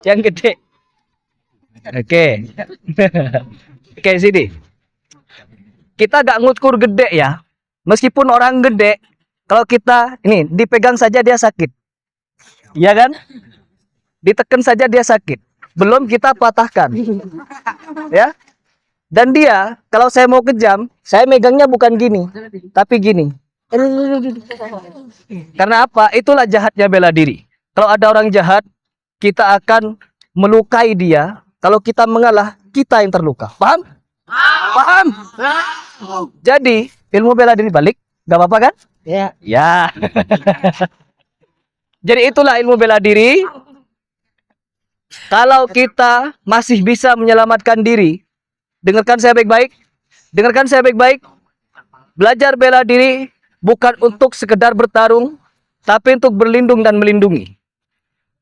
Yang gede. Oke. Oke, sini. Kita gak ngukur gede ya. Meskipun orang gede, kalau kita ini dipegang saja dia sakit. Iya kan? Ditekan saja dia sakit. Belum kita patahkan. Ya. Dan dia, kalau saya mau kejam, saya megangnya bukan gini, tapi gini. Karena apa? Itulah jahatnya bela diri. Kalau ada orang jahat, kita akan melukai dia. Kalau kita mengalah, kita yang terluka. Paham? Paham? Jadi, ilmu bela diri balik, gak apa-apa kan? Ya. Ya. Jadi itulah ilmu bela diri. Kalau kita masih bisa menyelamatkan diri, dengarkan saya baik-baik. Dengarkan saya baik-baik. Belajar bela diri bukan untuk sekedar bertarung, tapi untuk berlindung dan melindungi.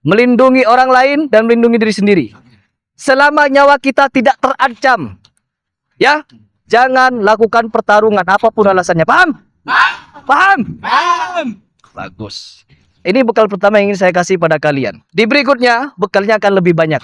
Melindungi orang lain dan melindungi diri sendiri. Selama nyawa kita tidak terancam, ya, jangan lakukan pertarungan apapun alasannya. Paham? Paham? Paham. Bagus. Ini bekal pertama yang ingin saya kasih pada kalian. Di berikutnya, bekalnya akan lebih banyak.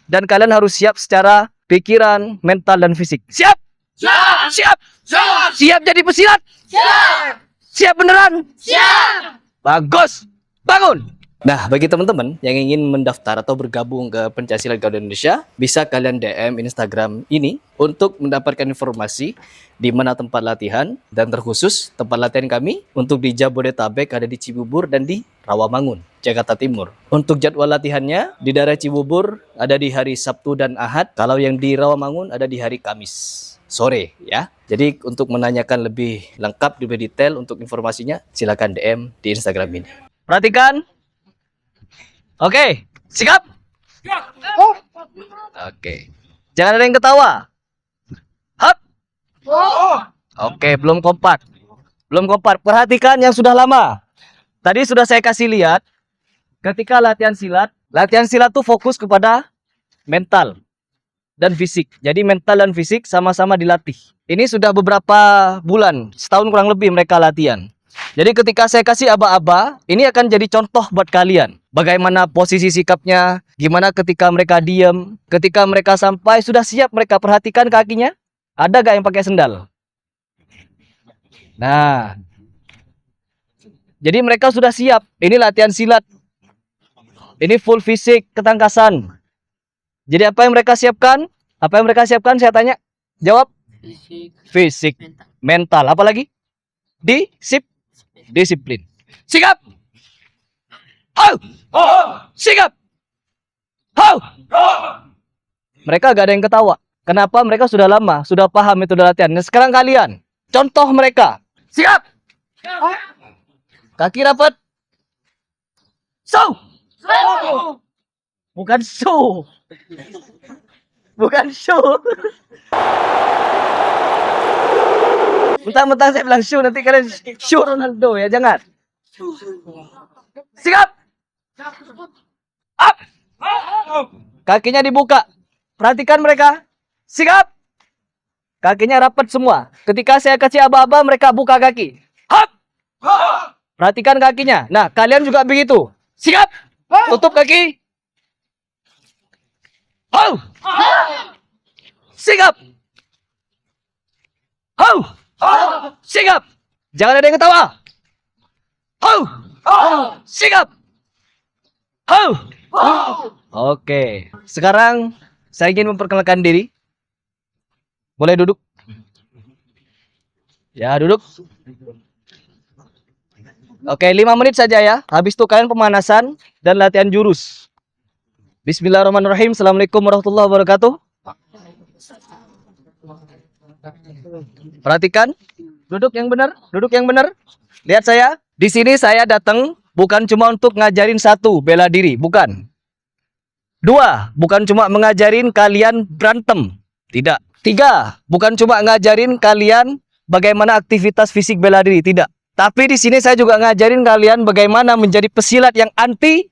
Dan kalian harus siap secara pikiran, mental, dan fisik. Siap? Siap! Siap! Siap! Siap jadi pesilat? Siap! Siap beneran? Siap! Bagus! Bangun! Nah, bagi teman-teman yang ingin mendaftar atau bergabung ke Pencaksilat Garuda Indonesia, bisa kalian DM Instagram ini untuk mendapatkan informasi di mana tempat latihan, dan terkhusus tempat latihan kami untuk di Jabodetabek ada di Cibubur dan di Rawamangun, Jakarta Timur. Untuk jadwal latihannya di daerah Cibubur ada di hari Sabtu dan Ahad, kalau yang di Rawamangun ada di hari Kamis sore ya. Jadi untuk menanyakan lebih lengkap, lebih detail untuk informasinya, silakan DM di Instagram ini. Perhatikan. Oke, sikap. Oke. Jangan ada yang ketawa. Hap. Oke, belum kompak. Belum kompak. Perhatikan yang sudah lama. Tadi sudah saya kasih lihat ketika latihan silat tuh fokus kepada mental dan fisik. Jadi mental dan fisik sama-sama dilatih. Ini sudah beberapa bulan, setahun kurang lebih mereka latihan. Jadi ketika saya kasih aba-aba, ini akan jadi contoh buat kalian. Bagaimana posisi sikapnya, gimana ketika mereka diam, ketika mereka sampai, sudah siap mereka. Perhatikan kakinya, ada gak yang pakai sendal? Nah, jadi mereka sudah siap. Ini latihan silat. Ini full fisik, ketangkasan. Jadi apa yang mereka siapkan? Apa yang mereka siapkan? Saya tanya. Jawab. Fisik. Mental. Apa lagi? Disiplin. Sikap. Hau. Sikap. Hau. Mereka gak ada yang ketawa. Kenapa? Mereka sudah lama, sudah paham metode latihan. Nah, sekarang kalian, contoh mereka. Sikap. Kaki rapat. Bukan su. Bukan su. Mentang-mentang saya bilang su, nanti kalian su Ronaldo ya, jangan. Sikap. Up. Kakinya dibuka. Perhatikan mereka. Sikap. Kakinya rapat semua. Ketika saya kasih aba-aba, mereka buka kaki. Hop. Perhatikan kakinya. Nah, kalian juga begitu. Sikap. Tutup kaki. Hau. Sikap. Hau. Sikap. Jangan ada yang ketawa. Hau. Sikap. Hau. Oke. Sekarang saya ingin memperkenalkan diri. Boleh duduk? Ya, duduk. Oke, 5 menit saja ya. Habis itu kalian pemanasan dan latihan jurus. Bismillahirrahmanirrahim. Assalamualaikum warahmatullahi wabarakatuh. Perhatikan. Duduk yang benar. Duduk yang benar. Lihat saya. Di sini saya datang bukan cuma untuk ngajarin satu, bela diri. Bukan. 2, bukan cuma mengajarin kalian berantem. Tidak. 3, bukan cuma ngajarin kalian bagaimana aktivitas fisik bela diri. Tidak. Tapi di sini saya juga ngajarin kalian bagaimana menjadi pesilat yang anti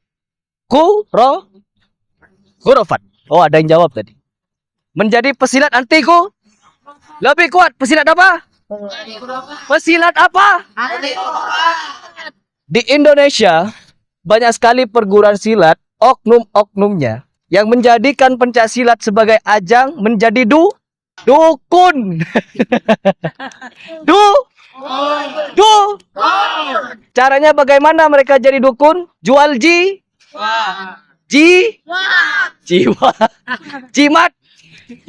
khurafat. Oh, ada yang jawab tadi. Menjadi pesilat anti lebih kuat. Pesilat apa? Pesilat apa? Di Indonesia banyak sekali perguruan silat, oknum-oknumnya yang menjadikan pencaksilat sebagai ajang menjadi dukun. du du Caranya bagaimana mereka jadi dukun? Jual jiwa, jimat,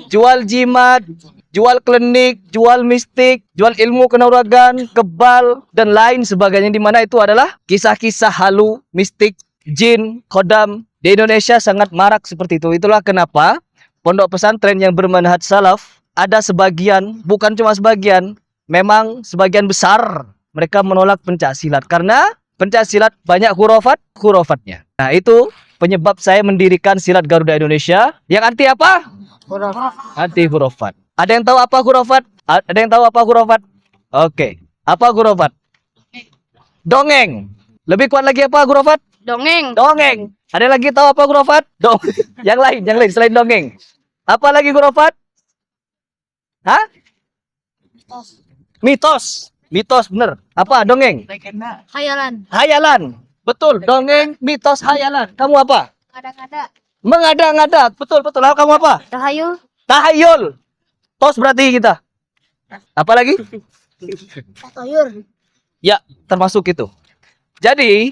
jual jimat, jual klinik, jual mistik, jual ilmu kanuragan, kebal, dan lain sebagainya, di mana itu adalah kisah-kisah halu, mistik, jin, kodam. Di Indonesia sangat marak seperti itu. Itulah kenapa pondok pesantren yang bermanhaj salaf ada sebagian, bukan cuma sebagian, memang sebagian besar mereka menolak pencaksilat karena pencaksilat banyak hurufatnya. Nah, itu penyebab saya mendirikan Silat Garuda Indonesia yang anti apa? Anti hurufat. Ada yang tahu apa hurufat? Ada yang tahu apa hurufat? Oke. Apa hurufat? Dongeng. Lebih kuat lagi apa hurufat? Dongeng. Ada lagi tahu apa hurufat? Yang lain selain dongeng. Apa lagi hurufat? Hah? Mitos. Mitos bener. Apa dongeng? Hayalan. Betul, dongeng, mitos, hayalan. Kamu apa? Mengada-ngada. Betul. Kamu apa? Tahayul. Tos berarti kita. Apa lagi? Ya, termasuk itu. Jadi,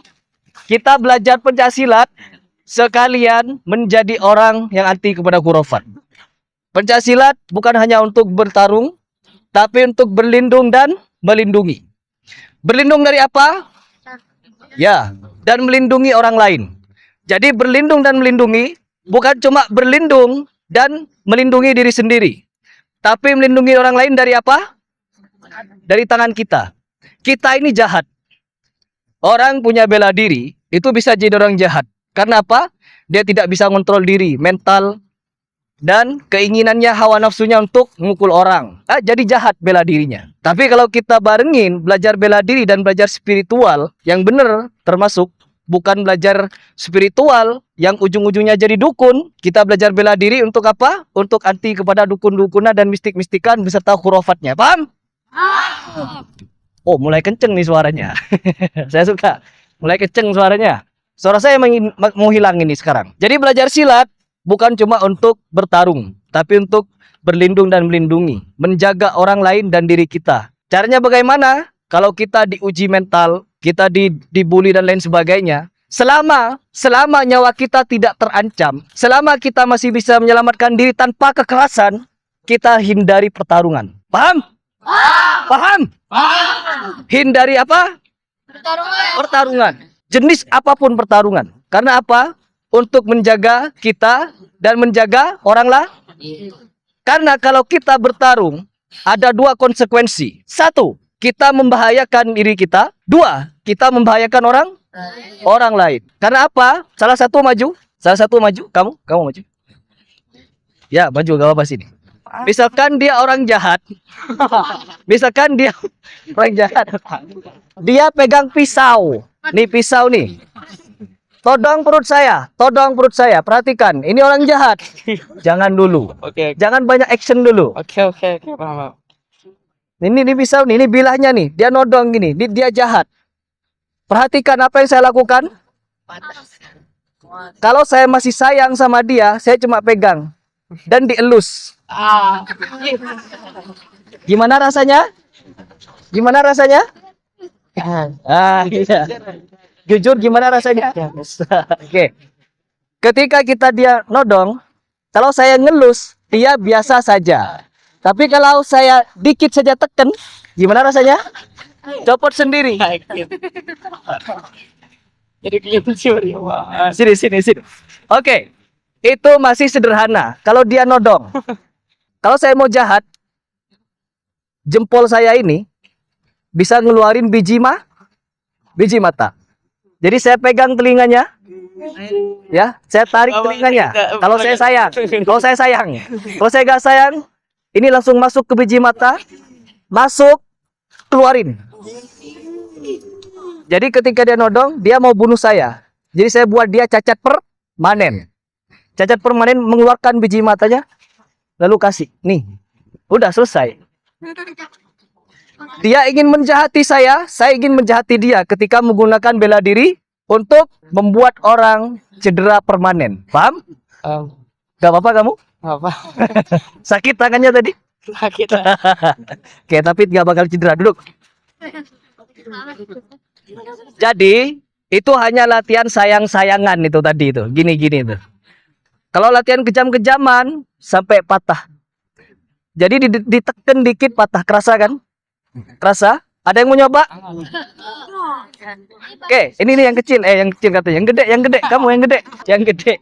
kita belajar pencaksilat sekalian menjadi orang yang anti kepada khurafat. Pencaksilat bukan hanya untuk bertarung, tapi untuk berlindung dan melindungi. Berlindung dari apa? Ya, dan melindungi orang lain. Jadi berlindung dan melindungi bukan cuma berlindung dan melindungi diri sendiri, tapi melindungi orang lain dari apa? Dari tangan kita. Kita ini jahat. Orang punya bela diri itu bisa jadi orang jahat. Karena apa? Dia tidak bisa kontrol diri, mental, dan keinginannya, hawa nafsunya untuk memukul orang. Jadi jahat bela dirinya. Tapi kalau kita barengin belajar bela diri dan belajar spiritual yang benar, termasuk bukan belajar spiritual yang ujung-ujungnya jadi dukun. Kita belajar bela diri untuk apa? Untuk anti kepada dukun-dukunan dan mistik-mistikan beserta khurafatnya. Paham? Oh, mulai kenceng nih suaranya. Saya suka. Mulai kenceng suaranya. Suara saya mau hilang ini sekarang. Jadi belajar silat bukan cuma untuk bertarung, tapi untuk berlindung dan melindungi, menjaga orang lain dan diri kita. Caranya bagaimana? Kalau kita diuji mental, kita dibully dan lain sebagainya, selama nyawa kita tidak terancam, selama kita masih bisa menyelamatkan diri tanpa kekerasan, kita hindari pertarungan. Paham? Paham? Hindari apa? Pertarungan. Jenis apapun pertarungan. Karena apa? Untuk menjaga kita dan menjaga orang lain. Karena kalau kita bertarung, ada dua konsekuensi. Satu, kita membahayakan diri kita. Dua, kita membahayakan orang lain. Karena apa? Salah satu maju. Kamu maju. Ya, maju, gak apa-apa sini. Misalkan dia orang jahat. Dia pegang pisau. Nih pisau nih. Todong perut saya. Perhatikan, ini orang jahat. Jangan dulu. Oke. Jangan banyak action dulu. Oke. Paham. Ini pisau nih, ini bilahnya nih. Dia nodong gini, dia jahat. Perhatikan apa yang saya lakukan. Kalau saya masih sayang sama dia, saya cuma pegang dan dielus. Gimana rasanya? Iya. Jujur gimana rasanya? Oke. Ketika dia nodong, kalau saya ngelus, dia biasa saja. Tapi kalau saya dikit saja tekan, gimana rasanya? Copot sendiri. Jadi kelihatan sih. Sini. Oke. Itu masih sederhana. Kalau dia nodong. Kalau saya mau jahat, jempol saya ini bisa ngeluarin biji mata. Jadi saya pegang telinganya, ya, saya tarik telinganya. Kalau saya sayang, kalau saya gak sayang, ini langsung masuk ke biji mata, keluarin. Jadi ketika dia nodong, dia mau bunuh saya. Jadi saya buat dia cacat permanen. Cacat permanen mengeluarkan biji matanya, lalu kasih. Nih, udah selesai. Dia ingin menjahati saya ingin menjahati dia ketika menggunakan bela diri untuk membuat orang cedera permanen. Paham? Gak apa-apa kamu? Apa? Sakit tangannya tadi? Sakit. Oke, tapi gak bakal cedera. Duduk. Jadi itu hanya latihan sayang-sayangan itu tadi itu. Gini-gini itu. Kalau latihan kejam-kejaman sampai patah. Jadi ditekan dikit patah. Kerasa kan? Kerasa? Ada yang mau nyoba? Oke, ini nih yang kecil. Yang kecil katanya. Yang gede, yang gede. Kamu yang gede. Yang gede.